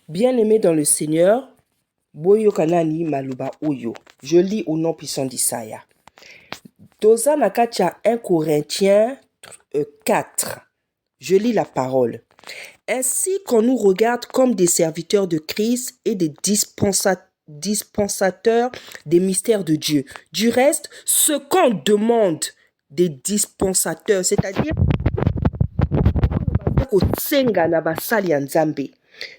Bien-aimés dans le Seigneur, Boyo Kanani Maluba Oyo. Je lis au nom puissant d'Issaïa. Toza Nakacha 1 Corinthiens 4. Je lis la parole. Ainsi qu'on nous regarde comme des serviteurs de Christ et des dispensateurs des mystères de Dieu. Du reste, ce qu'on demande des dispensateurs, c'est-à-dire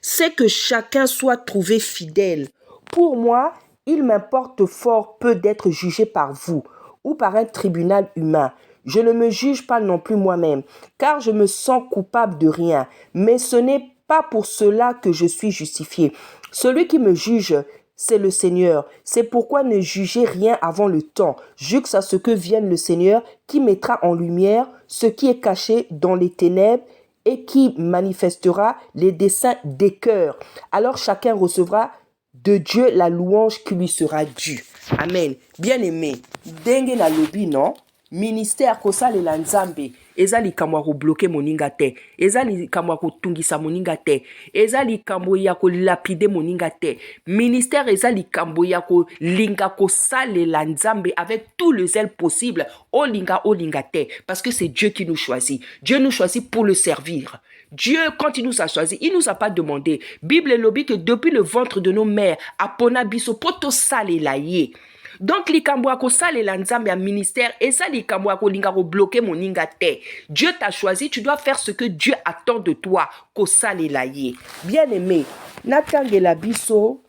c'est que chacun soit trouvé fidèle. Pour moi, il m'importe fort peu d'être jugé par vous ou par un tribunal humain. Je ne me juge pas non plus moi-même, car je me sens coupable de rien. Mais ce n'est pas pour cela que je suis justifié. Celui qui me juge, c'est le Seigneur. C'est pourquoi ne jugez rien avant le temps, jusqu'à ce que vienne le Seigneur qui mettra en lumière ce qui est caché dans les ténèbres et qui manifestera les desseins des cœurs. Alors chacun recevra de Dieu la louange qui lui sera due. Amen. Bien-aimé, dengue na lobi non? Ministère kosalela nzambe eza likambo ya kobloke moninga te, eza likambo ya kotungisa moninga te, eza likambo ya kolapide moninga te. Ministère eza likambo ya kolinga kosalela nzambe avec tout le zèle possible. Olinga te, parce que c'est Dieu qui nous choisit. Dieu nous choisit pour le servir. Dieu, quand il nous a choisis, il nous a pas demandé. Bible lobi que depuis le ventre de nos mères, apona biso poto salela ye. Donc likambo ako salela nzambe ya ministère et ça likambo ako linga ko bloquer moninga te. Dieu t'a choisi, tu dois faire ce que Dieu attend de toi ko salela ye. Bien-aimé, natangela biso,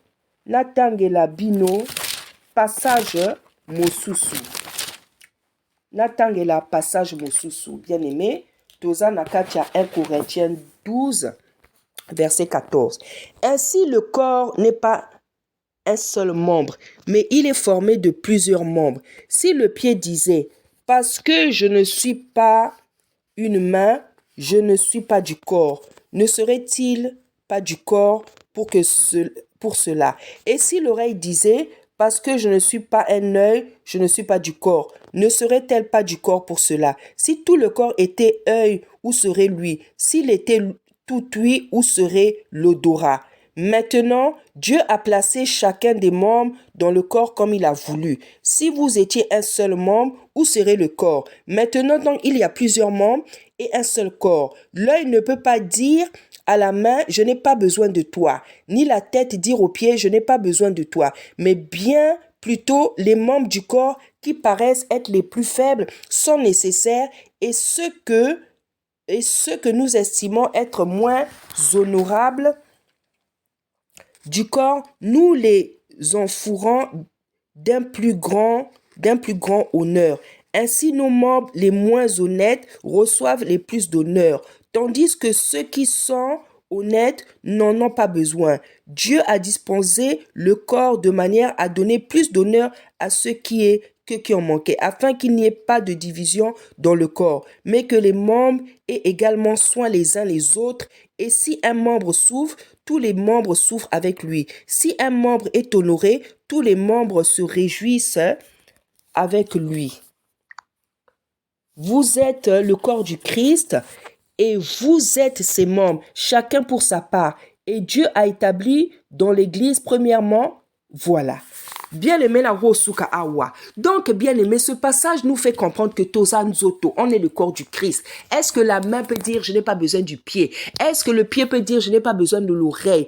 natangela bino passage mosusu. Natangela passage mosusu. Bien-aimé, toza nakatia 1 Corinthiens 12 verset 14. Ainsi le corps n'est pas un seul membre, mais il est formé de plusieurs membres. Si le pied disait, parce que je ne suis pas une main, je ne suis pas du corps, ne serait-il pas du corps pour cela? Et si l'oreille disait, parce que je ne suis pas un œil, je ne suis pas du corps, ne serait-elle pas du corps pour cela? Si tout le corps était œil, où serait lui? S'il était tout ouïe, où serait l'odorat? Maintenant, Dieu a placé chacun des membres dans le corps comme il a voulu. Si vous étiez un seul membre, où serait le corps? Maintenant, donc, il y a plusieurs membres et un seul corps. L'œil ne peut pas dire à la main, je n'ai pas besoin de toi, ni la tête dire aux pieds, je n'ai pas besoin de toi, mais bien plutôt les membres du corps qui paraissent être les plus faibles sont nécessaires et ce que nous estimons être moins honorables du corps, nous les enfourrons d'un plus grand honneur. Ainsi, nos membres les moins honnêtes reçoivent les plus d'honneur, tandis que ceux qui sont honnêtes n'en ont pas besoin. Dieu a disposé le corps de manière à donner plus d'honneur à ceux qui ont manqué, afin qu'il n'y ait pas de division dans le corps, mais que les membres aient également soin les uns les autres. Et si un membre souffre, tous les membres souffrent avec lui. Si un membre est honoré, tous les membres se réjouissent avec lui. Vous êtes le corps du Christ et vous êtes ses membres, chacun pour sa part. Et Dieu a établi dans l'Église, premièrement, voilà. Bien-aimé la Rosuka Awa. Donc, bien-aimé, ce passage nous fait comprendre que Toza Nzoto, on est le corps du Christ. Est-ce que la main peut dire, je n'ai pas besoin du pied? Est-ce que le pied peut dire, je n'ai pas besoin de l'oreille?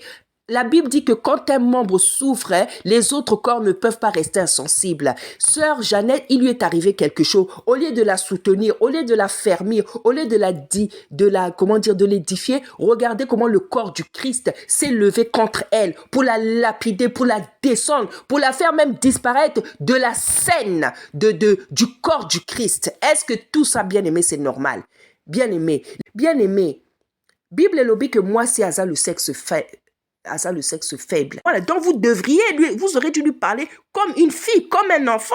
La Bible dit que quand un membre souffre, les autres corps ne peuvent pas rester insensibles. Sœur Jeannette, il lui est arrivé quelque chose. Au lieu de la soutenir, au lieu de la fermir, au lieu de l'édifier, regardez comment le corps du Christ s'est levé contre elle pour la lapider, pour la descendre, pour la faire même disparaître de la scène du corps du Christ. Est-ce que tout ça, bien-aimé, c'est normal? Bien-aimé, Bible est lobby que moi, c'est hasard le sexe faible. Voilà, donc vous aurez dû lui parler comme une fille, comme un enfant.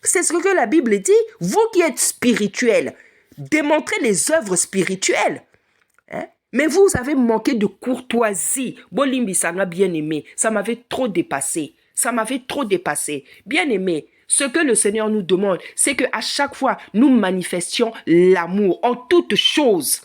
C'est ce que la Bible dit. Vous qui êtes spirituel, démontrez les œuvres spirituelles. Hein? Mais vous avez manqué de courtoisie. Bolimbi Sanga, bien-aimé, ça m'avait trop dépassé. Bien-aimé, ce que le Seigneur nous demande, c'est qu'à chaque fois, nous manifestions l'amour en toutes choses.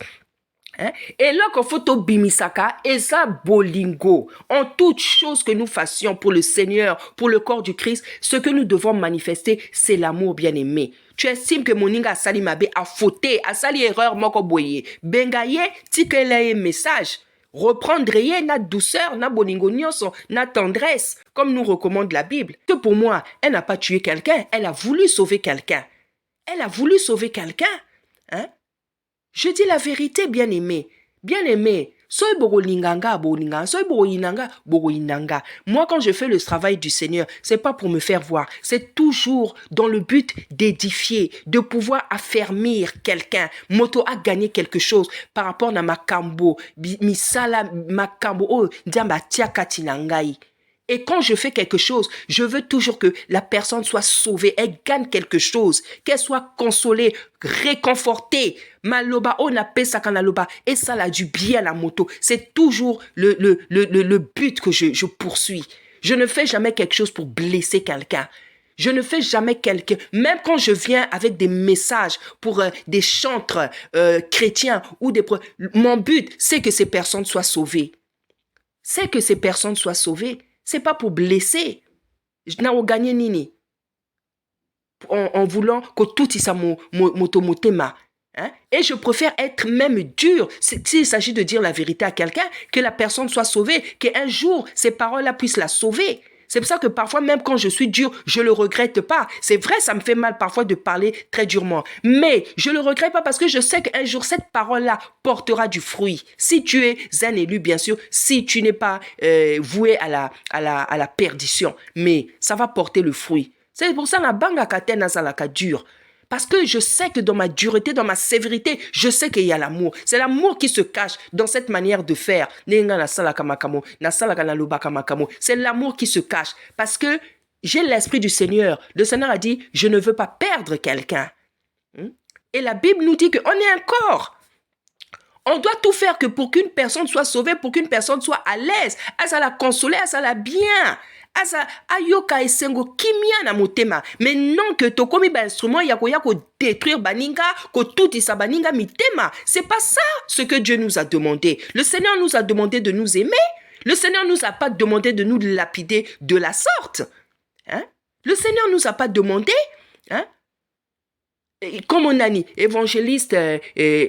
Hein? Et là, qu'il faut to bimisaka, et ça bolingo. En toute chose que nous fassions pour le Seigneur, pour le corps du Christ, ce que nous devons manifester, c'est l'amour bien-aimé. Tu estimes que moninga a sali mabe, a fauté, a sali erreur moko boye. Bengaye, tikele message. Reprendre na douceur, na bolingo nyonso, na tendresse, comme nous recommande la Bible. Que pour moi, elle n'a pas tué quelqu'un, elle a voulu sauver quelqu'un. Elle a voulu sauver quelqu'un. Hein? Je dis la vérité, bien-aimé. Bien-aimé, soy bogo linganga, bolinga, soy bogo inanga, bogo inanga. Moi, quand je fais le travail du Seigneur, c'est pas pour me faire voir. C'est toujours dans le but d'édifier, de pouvoir affermir quelqu'un. Moto a gagné quelque chose par rapport à makambo, misala makambo, oh, diamba tiaka tinangai. Et quand je fais quelque chose, je veux toujours que la personne soit sauvée, elle gagne quelque chose, qu'elle soit consolée, réconfortée. Maloba, on appelle ça kanaloba, et ça a du bien la moto. C'est toujours le but que je poursuis. Je ne fais jamais quelque chose pour blesser quelqu'un. Je ne fais jamais quelqu'un, même quand je viens avec des messages pour des chantres chrétiens ou des... Mon but, c'est que ces personnes soient sauvées. C'est que ces personnes soient sauvées. C'est pas pour blesser. Je n'ai gagné nini. En voulant que tout ça motomotema. Hein? Et je préfère être même dur, s'il s'agit de dire la vérité à quelqu'un, que la personne soit sauvée, qu'un jour, ces paroles-là puissent la sauver. C'est pour ça que parfois, même quand je suis dur, je le regrette pas. C'est vrai, ça me fait mal parfois de parler très durement. Mais je le regrette pas parce que je sais qu'un jour, cette parole-là portera du fruit. Si tu es un élu, bien sûr, si tu n'es pas voué à la perdition, mais ça va porter le fruit. C'est pour ça que la banga katena zalaka dure. Parce que je sais que dans ma dureté, dans ma sévérité, je sais qu'il y a l'amour. C'est l'amour qui se cache dans cette manière de faire. C'est l'amour qui se cache. Parce que j'ai l'esprit du Seigneur. Le Seigneur a dit, je ne veux pas perdre quelqu'un. Et la Bible nous dit qu'on est un corps. On doit tout faire que pour qu'une personne soit sauvée, pour qu'une personne soit à l'aise. À ça la consoler, à ça la bien. Asa ayoka esengo kimia na motema, mais non que tokomi ba instrument yako détruire baninga, ko tout isa baninga mitema. C'est pas ça ce que Dieu nous a demandé. Le Seigneur nous a demandé de nous aimer. Le Seigneur nous a pas demandé de nous lapider de la sorte. Hein? Le Seigneur nous a pas demandé, hein? Comme on a dit, évangéliste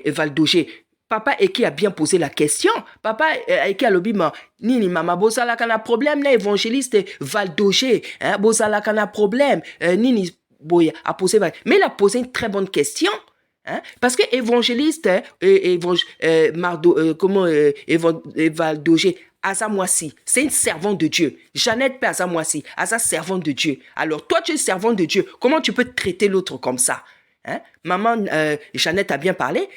Valdogé, papa Eki a bien posé la question. Papa Eki a lobi ma nini mama bozala kana problème na évangéliste Valdogé, hein, bozala kana problème nini boya a posé, mais il a posé une très bonne question. Hein? Parce que évangéliste Valdogé Azamoisi, c'est une servante de Dieu. Jeannette P. Azamoisi, servante de Dieu. Alors toi tu es servante de Dieu, comment tu peux traiter l'autre comme ça? Hein? Maman Jeannette a bien parlé,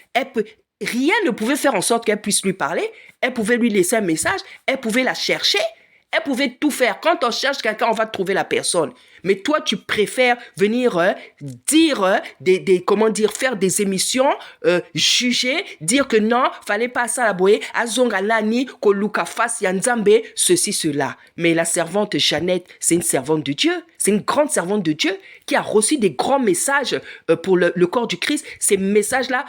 rien ne pouvait faire en sorte qu'elle puisse lui parler, elle pouvait lui laisser un message, elle pouvait la chercher, elle pouvait tout faire. Quand on cherche quelqu'un, on va trouver la personne. Mais toi, tu préfères venir dire, faire des émissions, juger, dire que non, fallait pas ça la boye, azonga nani, koluka fas yanzambe, ceci, cela. Mais la servante Jeannette, c'est une servante de Dieu. C'est une grande servante de Dieu qui a reçu des grands messages pour le corps du Christ. Ces messages-là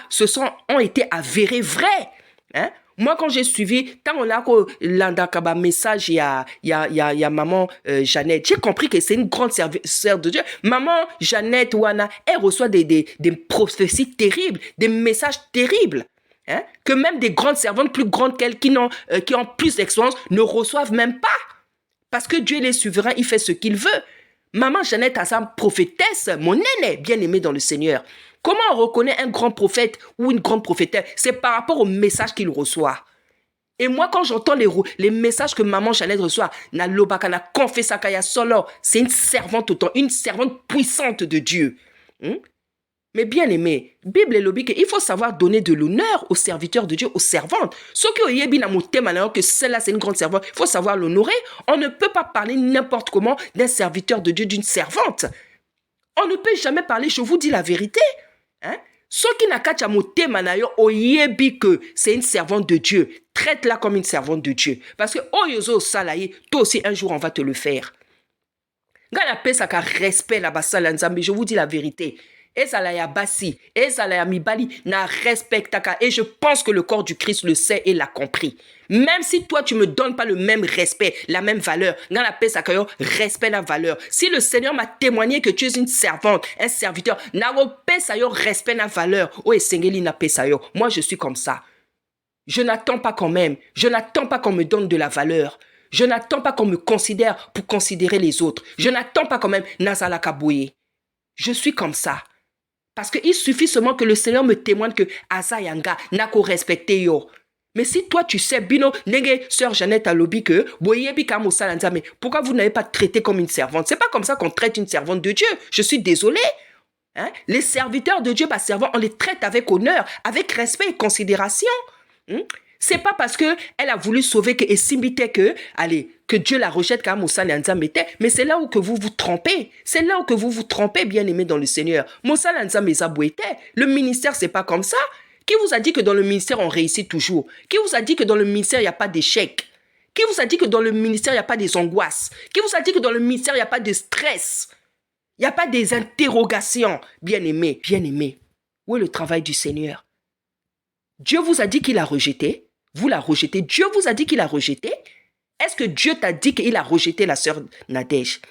ont été avérés vrais. Hein? Moi, quand j'ai suivi, quand on a l'andakaba message, il y a maman Jeannette, j'ai compris que c'est une grande sœur de Dieu. Maman Jeannette Wana, elle reçoit des prophéties terribles, des messages terribles. Hein? Que même des grandes servantes plus grandes qu'elles, qui ont plus d'expérience, ne reçoivent même pas. Parce que Dieu, il est souverain, il fait ce qu'il veut. Maman Jeannette Assam, prophétesse, mon aînée, bien-aimée dans le Seigneur. Comment on reconnaît un grand prophète ou une grande prophétesse? C'est par rapport au message qu'il reçoit. Et moi, quand j'entends les messages que maman Jeannette reçoit, na lobaka na confessakaya solo, c'est une servante autant, une servante puissante de Dieu. Mais bien aimé, Bible est lobi il faut savoir donner de l'honneur aux serviteurs de Dieu, aux servantes. Ceux qui ont yebi na motema na que celle-là c'est une grande servante, il faut savoir l'honorer. On ne peut pas parler n'importe comment d'un serviteur de Dieu, d'une servante. On ne peut jamais parler, je vous dis la vérité. Hein? Ceux qui n'a qu'à motema na yo oyebi que c'est une servante de Dieu, traite-la comme une servante de Dieu. Parce que oyozo salaye, toi aussi un jour on va te le faire. Gana pe saka respect la basala nzambe, je vous dis la vérité. ezala ya basi, ezala ya mibali, na respectaka. Et je pense que le corps du Christ le sait et l'a compris. Même si toi, tu me donnes pas le même respect, la même valeur, ngana pesa kayo, respect la valeur. Si le Seigneur m'a témoigné que tu es une servante, un serviteur, na pesa yo, respect la valeur. Oh, esengeli na pesa yo. Moi, je suis comme ça. Je n'attends pas quand même. Je n'attends pas qu'on me donne de la valeur. Je n'attends pas qu'on me considère pour considérer les autres. Je n'attends pas quand même Nazala Kabouye. Je suis comme ça. Parce qu'il suffit seulement que le Seigneur me témoigne que Asa Yanga n'a qu'au respecter yo. Mais si toi tu sais, Bino, Nenge, sœur Jeannette a lobby que, mais pourquoi vous n'avez pas traité comme une servante? C'est pas comme ça qu'on traite une servante de Dieu. Je suis désolé. Hein? Les serviteurs de Dieu, servants, on les traite avec honneur, avec respect et considération. C'est pas parce que elle a voulu sauver que que Dieu la rejette comme Moussa Nzambete, mais c'est là où que vous vous trompez. C'est là où que vous vous trompez, bien aimé dans le Seigneur. Moussa Nzambete, le ministère c'est pas comme ça. Qui vous a dit que dans le ministère on réussit toujours? Qui vous a dit que dans le ministère il n'y a pas d'échec? Qui vous a dit que dans le ministère il n'y a pas des angoisses? Qui vous a dit que dans le ministère il n'y a pas de stress? Il n'y a pas des interrogations? Bien aimé, où est le travail du Seigneur? Dieu vous a dit qu'il a rejeté? Vous la rejetez. Dieu vous a dit qu'il a rejeté? Est-ce que Dieu t'a dit qu'il a rejeté la sœur Nadège?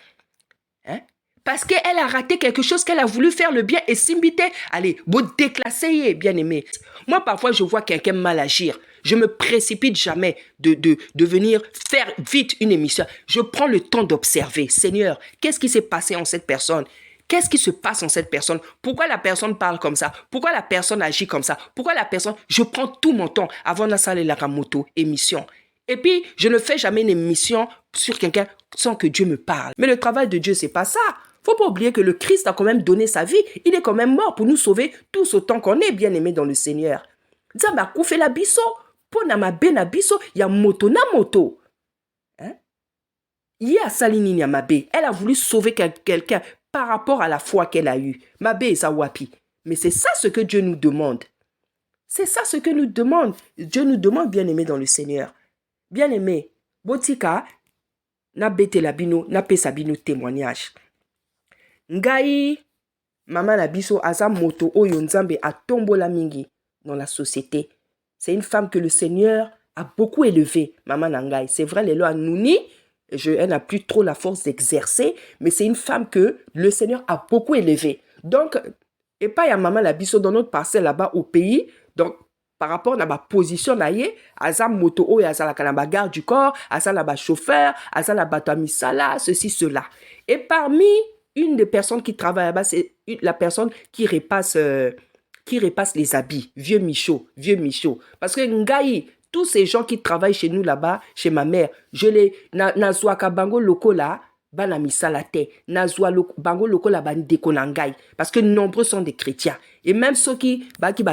Hein? Parce qu'elle a raté quelque chose, qu'elle a voulu faire le bien et s'imbiter. Allez, vous déclassez, bien aimé. Moi, parfois, je vois quelqu'un mal agir. Je me précipite jamais de venir faire vite une émission. Je prends le temps d'observer. Seigneur, qu'est-ce qui s'est passé en cette personne? Qu'est-ce qui se passe en cette personne? Pourquoi la personne parle comme ça? Pourquoi la personne agit comme ça? Pourquoi la personne... Je prends tout mon temps avant d'installer la moto, émission. Et puis, je ne fais jamais une émission sur quelqu'un sans que Dieu me parle. Mais le travail de Dieu, c'est pas ça. Faut pas oublier que le Christ a quand même donné sa vie. Il est quand même mort pour nous sauver tous autant qu'on est bien aimés dans le Seigneur. Zamba koufé la biso, po na mabe na biso, ya moto na moto. Hein? Ya salini ni mabe. Elle a voulu sauver quelqu'un par rapport à la foi qu'elle a eue. Mabe et Zawapi. Mais c'est ça ce que Dieu nous demande. C'est ça ce que nous demande. Dieu nous demande, bien aimé dans le Seigneur. Bien aimé, botika, na bete la bino, na pesa bino témoignage. Ngai, maman na biso, aza moto oyo nzambe a tombola mingi dans la société. C'est une femme que le Seigneur a beaucoup élevée, maman Nangai. C'est vrai, les lois nouni, elle n'a plus trop la force d'exercer, mais c'est une femme que le Seigneur a beaucoup élevée. Donc, et pas y a maman la biso dans notre parcelle là-bas au pays. Donc, par rapport à ma position, aza moto o aza la kanaba garde du corps, aza la chauffeur, aza la batamisala, ceci, cela. Et parmi une des personnes qui travaille là-bas, c'est la personne qui repasse les habits. Vieux Michaud. Parce que Ngai, tous ces gens qui travaillent chez nous là-bas, chez ma mère, je les nazwaka bango loko là, bana misala te, nazwa bango loko là ban dekonangai, parce que nombreux sont des chrétiens. Et même ceux qui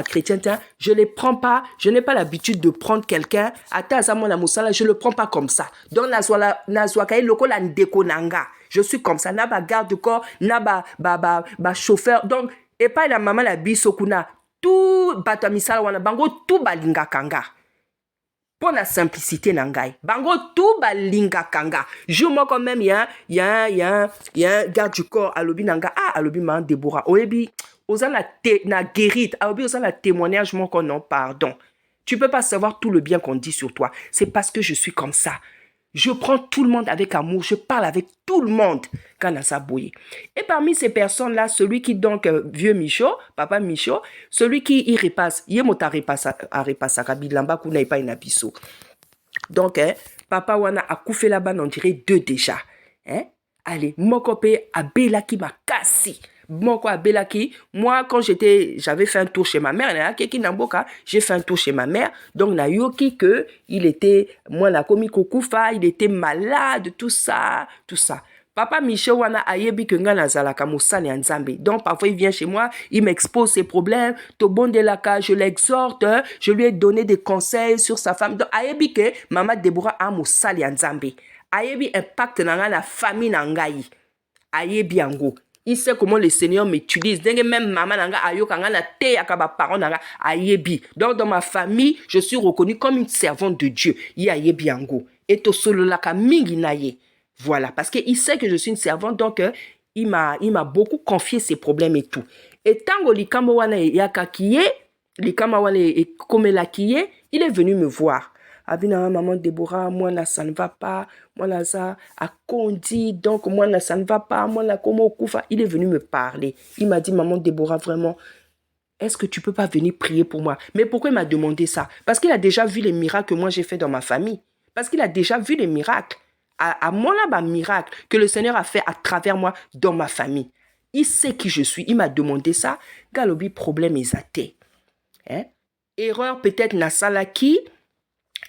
chrétiens, je les prends pas, je n'ai pas l'habitude de prendre quelqu'un, ata azamo la musala, je le prends pas comme ça. Donc nazwa kai loko la dekonanga. Je suis comme ça, na ba garde du corps, na ba chauffeur. Donc et pas la maman la bisokuna, tout batamisala wana bango tout balinga kanga. Pour la simplicité nangai. Bango tout balinga kanga. Je moi quand même y a un garde du corps alobi nanga alobi man Deborah. Oebi oza na guérite, alobi oza na témoignage mon qu'on non pardon. Tu peux pas savoir tout le bien qu'on dit sur toi. C'est parce que je suis comme ça. Je prends tout le monde avec amour. Je parle avec tout le monde. Et parmi ces personnes-là, celui qui donc, vieux Michaud, papa Michaud, celui qui y repasse, il repasse à Kabilamba, qu'on n'ait pas une abisso. Donc, papa wana a couffé là-bas, on dirait 2 déjà. Allez, mokope a bela qui m'a cassé. Moko a belaki, moi quand j'avais fait un tour chez ma mère, j'ai fait un tour chez ma mère, donc na yoki que il était, moi la komi kokufa, il était malade, tout ça. Papa Michel wana ayebi que nga nazalaka musali nzambe. Donc parfois il vient chez moi, il m'expose ses problèmes, to bon de la cas, je l'exhorte, je lui ai donné des conseils sur sa femme. Donc ayebi que maman Deborah a musali nzambe. Ayebi impact na la famille nangai. Ayebi ango. Il sait comment le Seigneur m'utilise. Même maman nanga ayo kanga na te akaba parents nanga ayebi. Donc dans ma famille, je suis reconnue comme une servante de Dieu. Il ayebi ango. Et to solo la ka mingi naye. Voilà, parce qu'il sait que je suis une servante, donc il m'a beaucoup confié ses problèmes et tout. Et tant que likama wana yakakiye, likama wana komela kiye, il est venu me voir. Abina maman Déborah, moi là ça ne va pas, moi là ça a condi, donc moi là ça ne va pas, moi là comment kufa. Il est venu me parler. Il m'a dit maman Déborah vraiment, est-ce que tu peux pas venir prier pour moi? Mais pourquoi il m'a demandé ça? Parce qu'il a déjà vu les miracles que moi j'ai fait dans ma famille. Parce qu'il a déjà vu les miracles. À moi là, miracle que le Seigneur a fait à travers moi dans ma famille. Il sait qui je suis. Il m'a demandé ça. Galobi problème exaté. Hein? Erreur peut-être Nasalaki.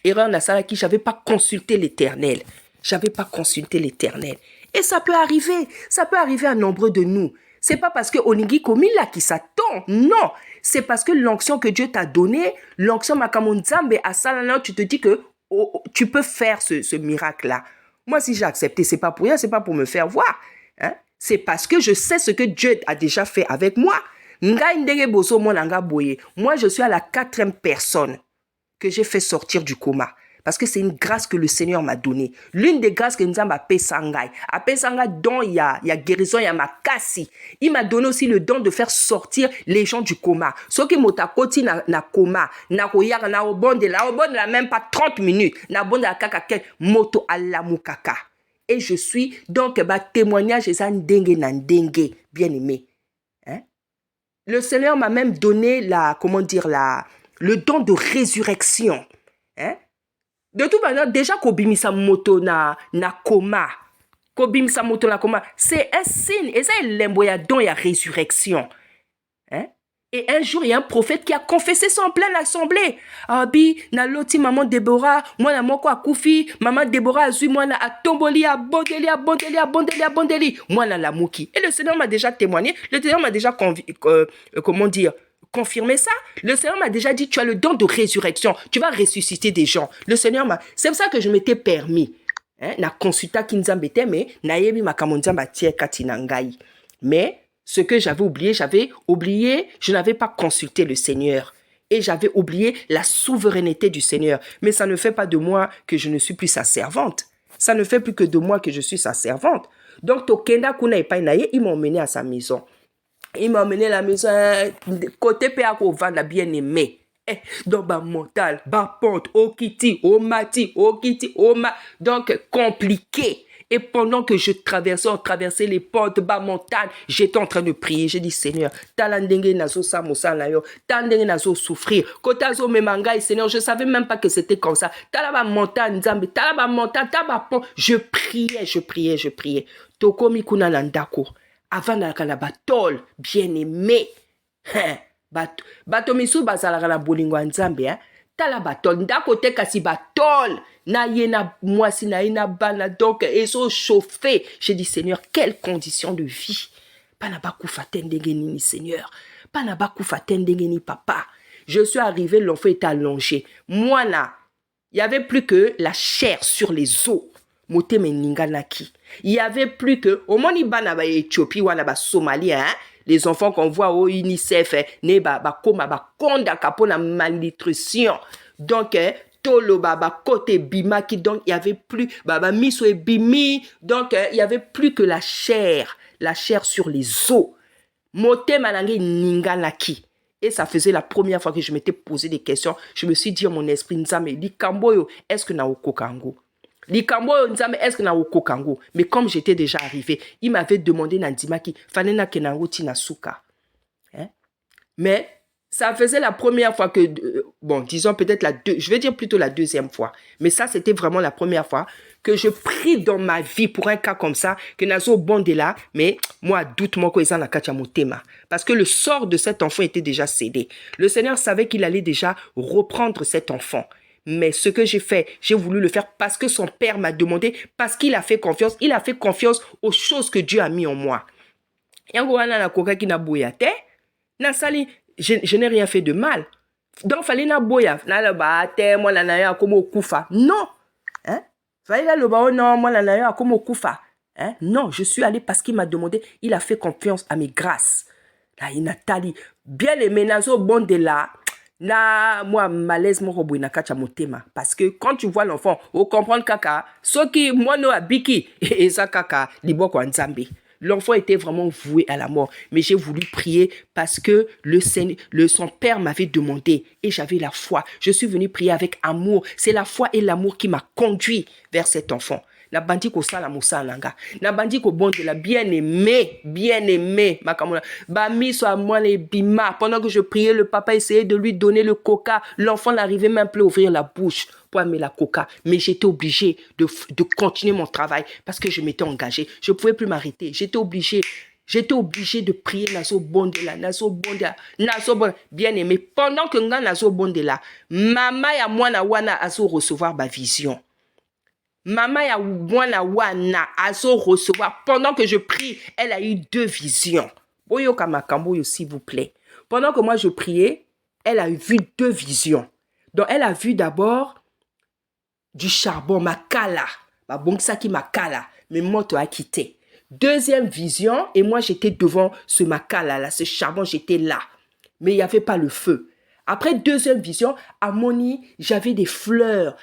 Erreur Nasalaki, j'avais pas consulté l'Éternel. J'avais pas consulté l'Éternel. Et ça peut arriver. Ça peut arriver à nombreux de nous. C'est pas parce que Onigi Komi là qui s'attend. Non. C'est parce que l'onction que Dieu t'a donnée, l'onction Makamonzambe à Salana, tu te dis que tu peux faire ce miracle-là. Moi, si j'ai accepté, c'est pas pour rien, c'est pas pour me faire voir. Hein? C'est parce que je sais ce que Dieu a déjà fait avec moi. Moi, je suis à la 4e personne que j'ai fait sortir du coma. Parce que c'est une grâce que le Seigneur m'a donnée. L'une des grâces que nous avons appelé Sangai. Appelé Sangai, dont il y a guérison, il y a makasi. Il m'a donné aussi le don de faire sortir les gens du coma. Ce qui m'a koti na coma, na koyaka, na obonde la même pas 30 minutes. Na obonde la kaka moto ala mukaka. Et je suis donc témoignage et ça ndengue na ndengue, bien aimé. Hein? Le Seigneur m'a même donné le don de résurrection. Hein? De toute manière, déjà kobimisa moto na coma. Kobimisa moto na coma, c'est un signe. Et ça, il y a don, il y a résurrection. Hein? Et un jour, il y a un prophète qui a confessé ça en pleine assemblée. Abi, na loti maman Déborah, moi na moko akufi, maman Déborah a zui, moi na atomboli, a bondeli. Moi na la mouki. Et le Seigneur m'a déjà témoigné, le Seigneur m'a déjà confirmer ça. Le Seigneur m'a déjà dit, tu as le don de résurrection. Tu vas ressusciter des gens. Le Seigneur m'a... C'est pour ça que je m'étais permis. Na consulta kinzambete, mais na yebi makamonzamba tie katinangai. Mais ce que j'avais oublié, je n'avais pas consulté le Seigneur. Et j'avais oublié la souveraineté du Seigneur. Mais ça ne fait pas de moi que je ne suis plus sa servante. Ça ne fait plus que de moi que je suis sa servante. Donc, Tokenda Kuna Epainaye, ils m'ont emmené à sa maison. Il m'a emmené à la maison, côté Péako, la bien-aimée. Donc, mental, pente, okiti, omati, okiti, oma. Donc, compliqué. Et pendant que je traversais les portes, montagne, j'étais en train de prier. J'ai dit, Seigneur, talandenge nazo samosa nayo, talandenge nazo souffrir. Kotazo memangai, Seigneur, je savais même pas que c'était comme ça. Talaba montagne, Nzambe, talaba montagne, talaba pont. Je priais. Tokomi kuna nandako. Avant la batole, bien-aimé. Bato misu bazalaka na bolingo Nzambe, hein. Tala batole, ndako te kasi batole. Na yena mwasi na yena bana donc ils sont chauffés. J'ai dit Seigneur, quelles conditions de vie. Panaba kufa tendenge ni Seigneur. Panaba kufa tendenge ni papa. Je suis arrivé, l'enfant était allongé. Moi là, il y avait plus que la chair sur les os. Mote meninganaki. Il y avait plus que au moins ibana ba Éthiopie wala ba Somalie, hein. Les enfants qu'on voit au UNICEF ne ba konda kapona malnutrition. Donc tolo baba côté bimaki, donc il y avait plus baba miso et bimi, donc il y avait plus que la chair sur les os. Mote manangi ninganaki. Et ça faisait la première fois que je m'étais posé des questions. Je me suis dit à mon esprit, Nzambe, di kamboyo, est-ce que na okokango? Likambo Nzambe, est-ce que na okokango? Mais comme j'étais déjà arrivé, il m'avait demandé Nandimaki, fanena kenango tina suka. Hein? Mais ça faisait la première fois que, bon, disons peut-être je vais dire plutôt la deuxième fois. Mais ça, c'était vraiment la première fois que je prie dans ma vie pour un cas comme ça, que nazo bonde là, mais moi, doute moi que na kacha motema. Parce que le sort de cet enfant était déjà scellé. Le Seigneur savait qu'il allait déjà reprendre cet enfant. Mais ce que j'ai fait, j'ai voulu le faire parce que son père m'a demandé, parce qu'il a fait confiance. Il a fait confiance aux choses que Dieu a mis en moi. Je n'ai rien fait de mal. Donc, fallait na boya. Non. Hein? Fallait non, hein? Non, je suis allé parce qu'il m'a demandé. Il a fait confiance à mes grâces. Là, Nathalie, bien aimé, nazo bon de là. Na moi malaise mon robou na kacha motema parce que quand tu vois l'enfant au comprendre kaka ce qui moi no abiki et ça kaka liboko Nzambe L'enfant était vraiment voué à la mort. Mais j'ai voulu prier parce que son père m'avait demandé et j'avais la foi. Je suis venu prier avec amour. C'est la foi et l'amour qui m'a conduit vers cet enfant. Na bandi ko sala musalanga. Na bandi ko bon de la bien-aimé, makamona. Ba miso à moi les bima. Pendant que je priais, le papa essayait de lui donner le coca. L'enfant n'arrivait même plus à ouvrir la bouche pour aimer la coca. Mais j'étais obligée de continuer mon travail parce que je m'étais engagée. Je ne pouvais plus m'arrêter. J'étais obligée de prier naso bondela, bien aimé. Pendant que nga naso bondela, mama ya mwana wana aso recevoir ma vision. Maman ya mwana wana aso recevoir. Pendant que je prie, elle a eu 2 visions. Boyo kamakambo, s'il vous plaît. Pendant que moi je priais, elle a vu 2 visions. Donc elle a vu d'abord du charbon, makala. Bon ça qui makala. Mais moto a quitté. Deuxième vision, et moi j'étais devant ce makala là, ce charbon, j'étais là. Mais il n'y avait pas le feu. Après deuxième vision, à Moni, j'avais des fleurs